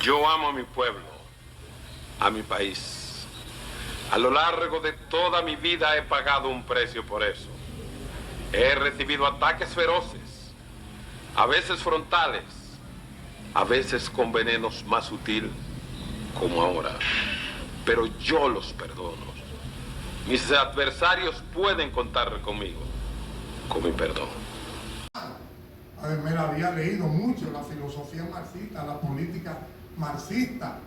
Yo amo a mi pueblo, a mi país. A lo largo de toda mi vida he pagado un precio por eso. He recibido ataques feroces, a veces frontales, a veces con venenos más sutil, como ahora. Pero yo los perdono. Mis adversarios pueden contar conmigo, con mi perdón. Además, había leído mucho la filosofía marxista, la política marxista,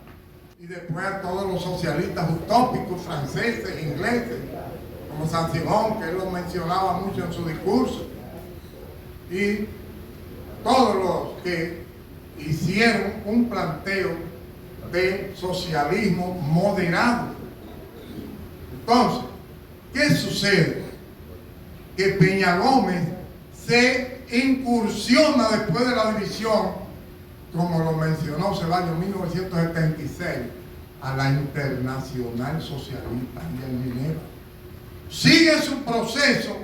y después a todos los socialistas utópicos franceses, ingleses, como Saint-Simon, que él lo mencionaba mucho en su discurso, y todos los que hicieron un planteo de socialismo moderado. Entonces, ¿qué sucede? Que Peña Gómez se incursiona después de la división, como lo mencionó Ceballos en 1976, a la Internacional Socialista y en Ginebra. Sigue su proceso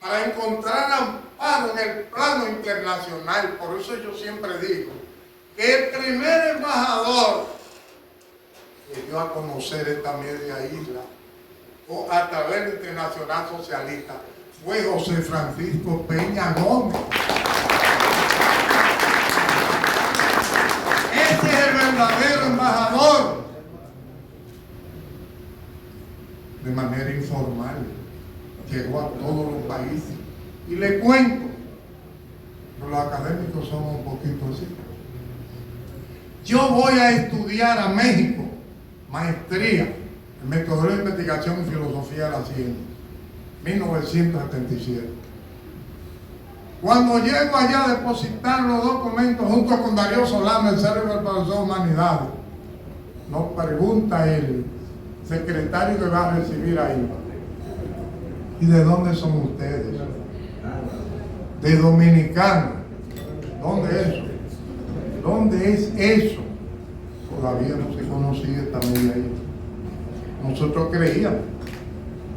para encontrar amparo en el plano internacional. Por eso yo siempre digo que el primer embajador que dio a conocer esta media isla o a través de la Internacional Socialista fue José Francisco Peña Gómez. Ese es el verdadero embajador. De manera informal llegó a todos los países. Y le cuento, pero los académicos somos un poquito así. Yo voy a estudiar a México, maestría en metodología de investigación y filosofía de la ciencia, 1977. Cuando llego allá a depositar los documentos junto con Darío Solano, el cerebro del profesor de Humanidades, nos pregunta el secretario que va a recibir ahí: ¿y de dónde son ustedes? De Dominicana. ¿Dónde es eso? ¿Dónde es eso? Todavía no se conocía esta media isla. Nosotros creíamos,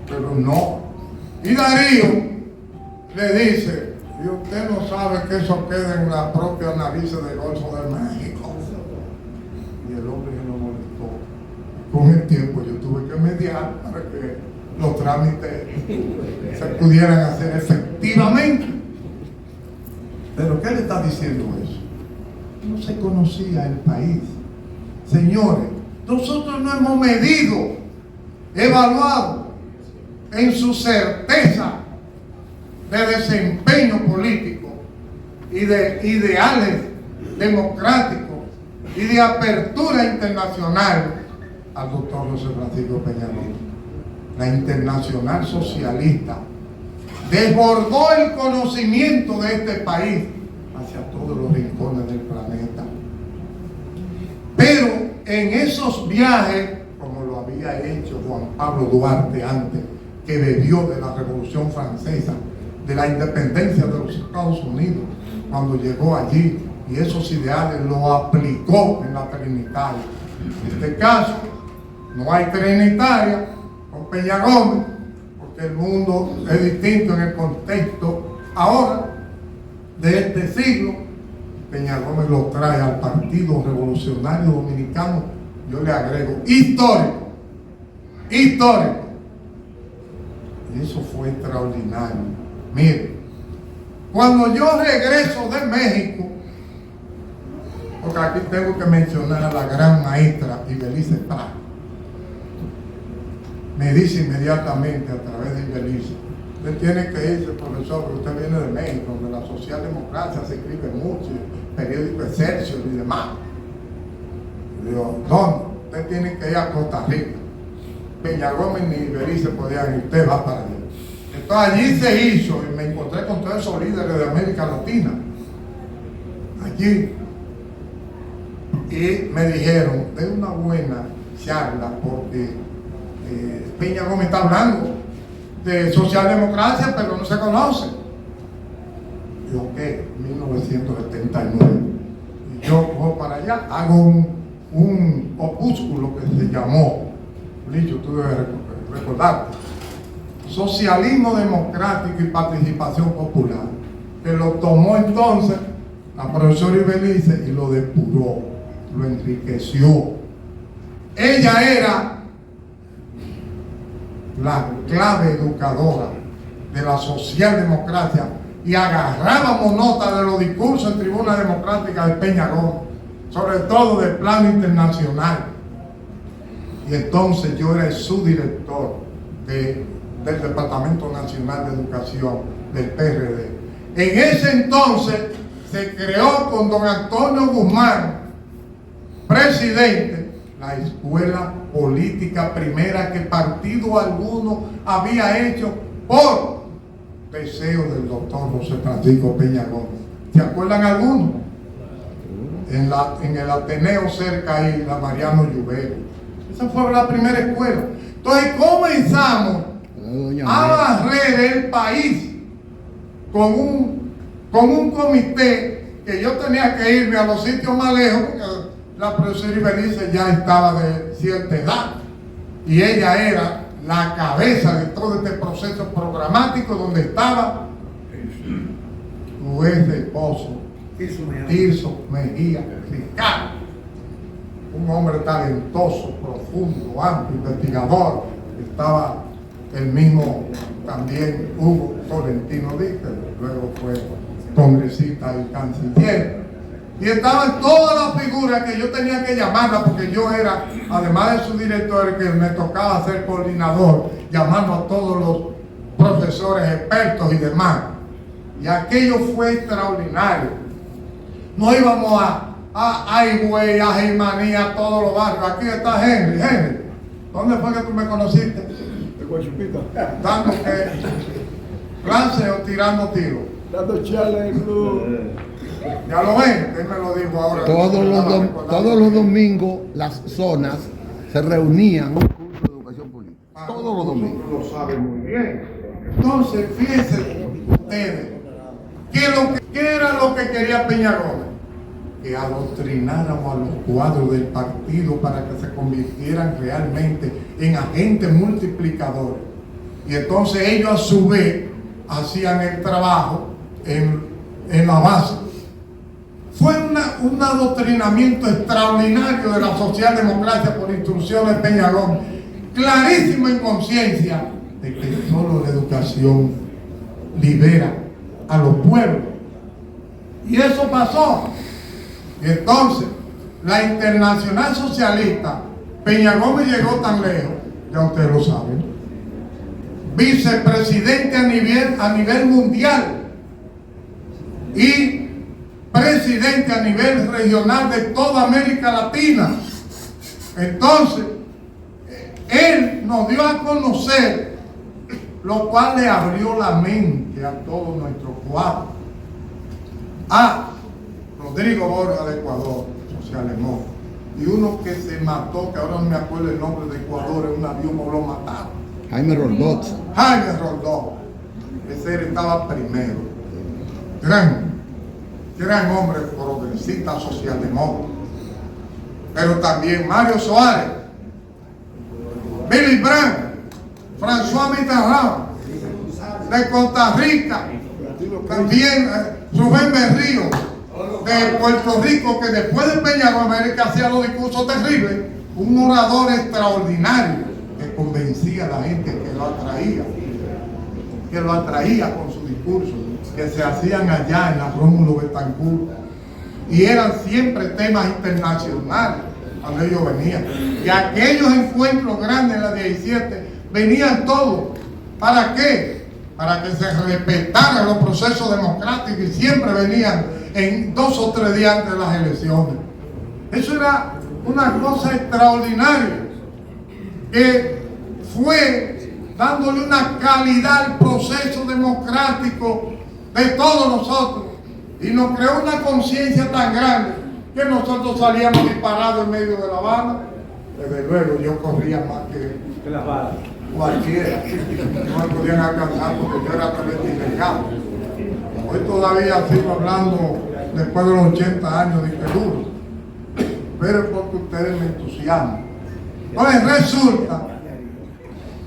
pero no. Y Darío le dice: y usted no sabe que eso queda en la propia nariz del Golfo de México. Y el hombre se lo molestó. Con el tiempo yo tuve que mediar para que los trámites se pudieran hacer efectivamente. ¿Pero qué le está diciendo eso? No se conocía el país. Señores, nosotros no hemos medido, evaluado en su certeza de desempeño político y de ideales democráticos y de apertura internacional al doctor José Francisco Peña Gómez. La Internacional Socialista desbordó el conocimiento de este país hacia todos los rincones del planeta. Pero en esos viajes, como lo había hecho Juan Pablo Duarte antes, que bebió de la Revolución Francesa, de la independencia de los Estados Unidos, cuando llegó allí, y esos ideales lo aplicó en la Trinitaria. En este caso, no hay Trinitaria con Peña Gómez, porque el mundo es distinto en el contexto ahora de este siglo. Peña Gómez lo trae al Partido Revolucionario Dominicano, yo le agrego, histórico. Y eso fue extraordinario. Mire, cuando yo regreso de México, porque aquí tengo que mencionar a la gran maestra Ibelice Prado, me dice inmediatamente a través de Ibelice: usted tiene que irse, profesor, porque usted viene de México, donde la socialdemocracia se escribe mucho, periódico Excelsior y demás. Y digo: ¿dónde? Usted tiene que ir a Costa Rica. Peña Gómez ni Ibelice podían ir, usted va para allá. Entonces allí se hizo, y me encontré con todos esos líderes de América Latina, allí, y me dijeron: de una buena charla, porque Peña Gómez está hablando de socialdemocracia, pero no se conoce. Yo, ¿qué? 1979. Y yo voy para allá, hago un opúsculo que se llamó, Licho, tú debes recordarte, Socialismo Democrático y Participación Popular, que lo tomó entonces la profesora Ibelice y lo depuró. lo enriqueció. Ella era la clave educadora de la socialdemocracia y agarrábamos nota de los discursos en tribuna democrática de Peña Gómez, sobre todo del plano internacional. Y entonces yo era el subdirector del Departamento Nacional de Educación del PRD. En ese entonces se creó con don Antonio Guzmán, presidente, la escuela política primera que partido alguno había hecho por deseo del doctor José Francisco Peña Gómez. ¿Se acuerdan algunos? En el Ateneo cerca ahí, la Mariano Lluvero. Esa fue la primera escuela. Entonces comenzamos a barrer el país con un comité que yo tenía que irme a los sitios más lejos porque la profesora Ibelice ya estaba de cierta edad y ella era la cabeza de todo este proceso programático donde estaba juez de Pozo, Tirso Mejía Ricardo, un hombre talentoso, profundo, amplio, investigador. Estaba el mismo también Hugo Tolentino Díaz, luego fue congresista y canciller. Y estaban todas las figuras que yo tenía que llamarlas, porque yo era, además de su director, que me tocaba ser coordinador, llamando a todos los profesores, expertos y demás. Y aquello fue extraordinario. No íbamos a Higüey, a Jimaní, a todos los barrios. Aquí está Henry. Henry, ¿dónde fue que tú me conociste? De Guachupita. Dando que clase o tirando tiros. Dando charla en el club. Ya lo ven, él me lo dijo ahora. Todos los domingos las zonas se reunían en un curso de educación política. Todos los domingos. Lo saben muy bien. Entonces, fíjense ustedes, ¿qué era lo que quería Peña Gómez? Que adoctrináramos a los cuadros del partido para que se convirtieran realmente en agentes multiplicadores. Y entonces ellos a su vez hacían el trabajo en la base. Fue un adoctrinamiento extraordinario de la socialdemocracia por instrucciones de Peña Gómez, clarísimo en conciencia de que solo la educación libera a los pueblos. Y eso pasó. Y entonces, la Internacional Socialista, Peña Gómez llegó tan lejos, ya ustedes lo saben, vicepresidente a nivel mundial y presidente a nivel regional de toda América Latina. Entonces, él nos dio a conocer, lo cual le abrió la mente a todos nuestros cuadros. A Rodrigo Borja de Ecuador, socialemón, y uno que se mató, que ahora no me acuerdo el nombre de Ecuador, en un avión lo mataron. Jaime Roldós. Jaime Roldós. Ese estaba primero. Gran hombre progresista socialdemócrata. Pero también Mario Soares, Billy Brandt, François Mitterrand, de Costa Rica, también Rubén Berrío, de Puerto Rico, que después de Peña Gómez que hacía los discursos terribles, un orador extraordinario que convencía a la gente, que lo atraía con sus discursos, que se hacían allá en la Rómulo Betancourt, y eran siempre temas internacionales cuando ellos venían. Y aquellos encuentros grandes en la 17 venían todos. ¿Para qué? Para que se respetaran los procesos democráticos, y siempre venían en 2 o 3 días antes de las elecciones. Eso era una cosa extraordinaria, que fue dándole una calidad al proceso democrático de todos nosotros, y nos creó una conciencia tan grande que nosotros salíamos disparados en medio de la bala. Desde luego yo corría más que las balas. Cualquiera. No me podían alcanzar porque yo era totalmente ilegal. Hoy todavía sigo hablando después de los 80 años de duro, pero es porque ustedes me entusiasman. Entonces resulta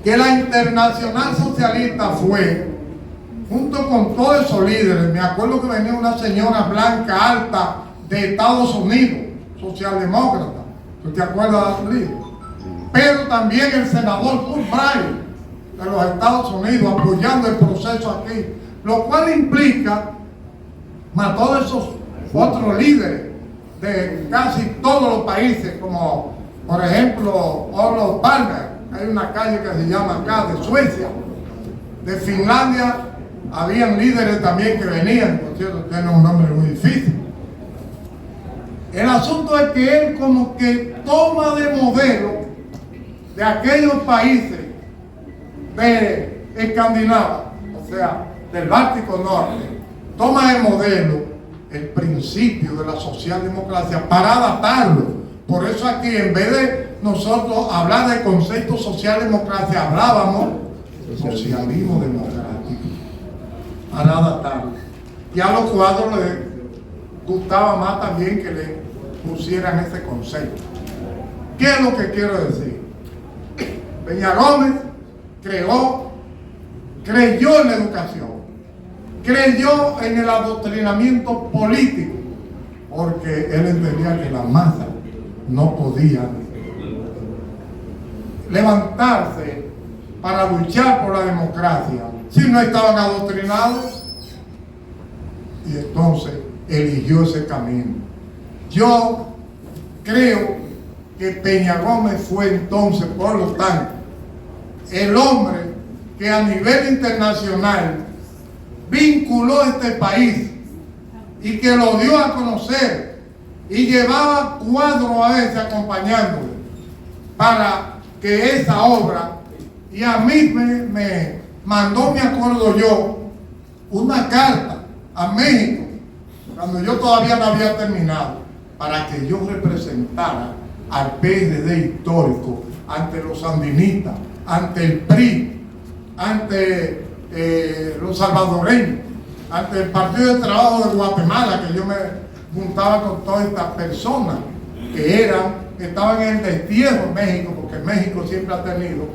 que la Internacional Socialista fue, junto con todos esos líderes, me acuerdo que venía una señora blanca alta de Estados Unidos, socialdemócrata. ¿Tú te acuerdas, Liz? Pero también el senador Fulbright de los Estados Unidos apoyando el proceso aquí, lo cual implica mató a esos otros líderes de casi todos los países, como por ejemplo Olof Palme. Hay una calle que se llama acá, de Suecia, de Finlandia, habían líderes también que venían, por cierto, tiene un nombre muy difícil. El asunto es que él como que toma de modelo de aquellos países de Escandinavia, o sea, del Báltico Norte, toma de modelo el principio de la socialdemocracia para adaptarlo. Por eso aquí, en vez de nosotros hablar del concepto socialdemocracia, hablábamos socialismo democrático, para adaptarlo. Y a los cuadros les gustaba más también que le pusieran ese concepto. ¿Qué es lo que quiero decir? Peña Gómez creyó en la educación, creyó en el adoctrinamiento político, porque él entendía que la masa no podía levantarse para luchar por la democracia si no estaban adoctrinados, y entonces eligió ese camino. Yo creo que Peña Gómez fue entonces, por lo tanto, el hombre que a nivel internacional vinculó este país y que lo dio a conocer y llevaba cuadros a veces acompañándole para que esa obra, y a mí me mandó, me acuerdo yo, una carta a México cuando yo todavía no había terminado, para que yo representara al PRD histórico ante los sandinistas, ante el PRI, ante los salvadoreños, ante el Partido de Trabajo de Guatemala, que yo me juntaba con todas estas personas que estaban en el destierro en México, porque México siempre ha tenido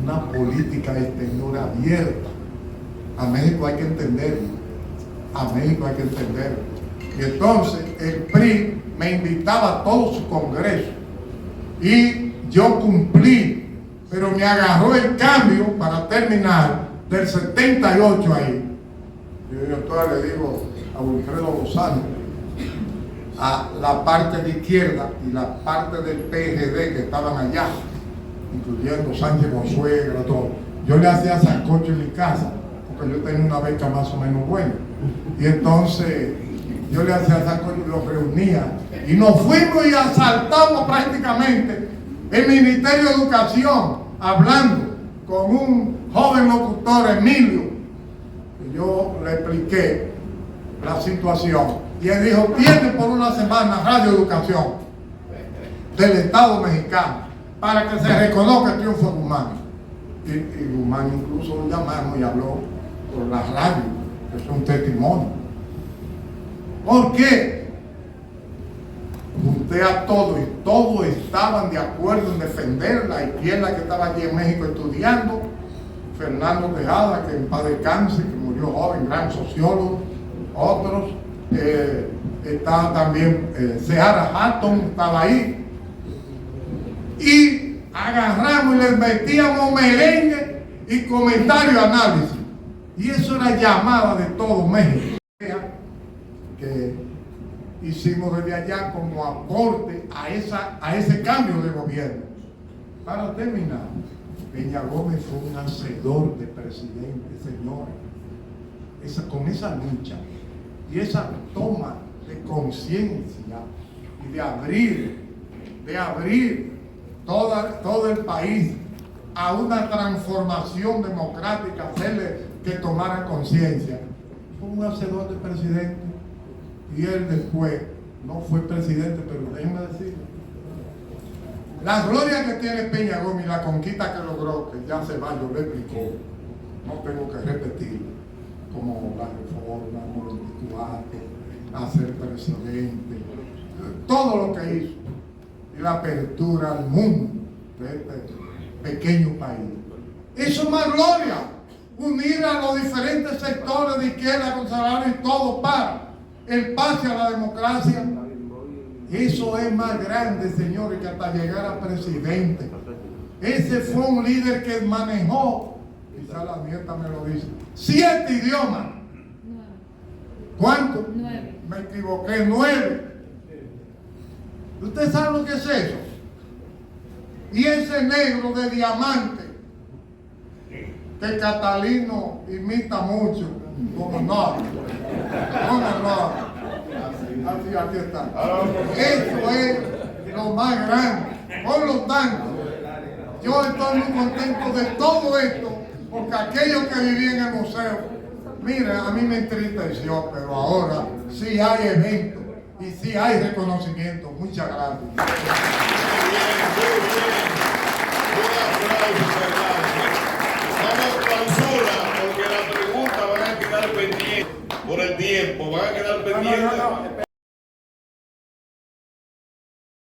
una política exterior abierta. A México hay que entenderlo, a México hay que entenderlo. Y entonces el PRI me invitaba a todos sus congresos y yo cumplí, pero me agarró el cambio para terminar del 78 ahí. Yo todavía le digo a Wilfredo Lozano, a la parte de izquierda y la parte del PRD que estaban allá, incluyendo Sánchez Consuegra, todo. Yo le hacía sancocho en mi casa, porque yo tenía una beca más o menos buena. Y entonces yo le hacía sancocho y los reunía. Y nos fuimos y asaltamos prácticamente el Ministerio de Educación, hablando con un joven locutor, Emilio, que yo le expliqué la situación. Y él dijo, tiene por una semana Radio Educación del Estado mexicano para que se reconozca el triunfo de Guzmán. Y Guzmán incluso lo llamaron y habló por la radio, que es un testimonio. ¿Por qué? Junté a todos y todos estaban de acuerdo en defender la izquierda que estaba allí en México estudiando. Fernando Tejada, que en paz descanse, que murió joven, gran sociólogo. Otros, estaba también Seara Hatton, estaba ahí. Y agarramos y les metíamos merengue y comentario, análisis. Y eso era llamada de todo México. Que hicimos desde allá como aporte a ese cambio de gobierno. Para terminar, Peña Gómez fue un hacedor de presidente, señores. Con esa lucha y esa toma de conciencia y de abrir todo el país a una transformación democrática, hacerle que tomara conciencia. Fue un hacedor de presidente y él después no fue presidente, pero déjenme decirlo. La gloria que tiene Peña Gómez y la conquista que logró, que ya Ceballos le explicó, no tengo que repetirlo, como la reforma, como los 24, hacer presidente, todo lo que hizo, y la apertura al mundo de este pequeño país. Eso es más gloria, unir a los diferentes sectores de izquierda, conservadores y todo para el pase a la democracia. Eso es más grande, señores, que hasta llegar a presidente. Ese fue un líder que manejó, quizá la nieta me lo dice, 7 idiomas. 9. ¿Cuánto? 9. Me equivoqué, 9. ¿Usted sabe lo que es eso? Y ese negro de diamante, que Catalino imita mucho, como no. Así, aquí está. Eso es lo más grande. Por lo tanto, yo estoy muy contento de todo esto, porque aquello que viví en el museo, mira, a mí me entristeció, pero ahora sí hay eventos y sí hay reconocimiento. Muchas gracias. Vamos clausura, porque las preguntas van a quedar pendientes por el tiempo, van a quedar pendientes.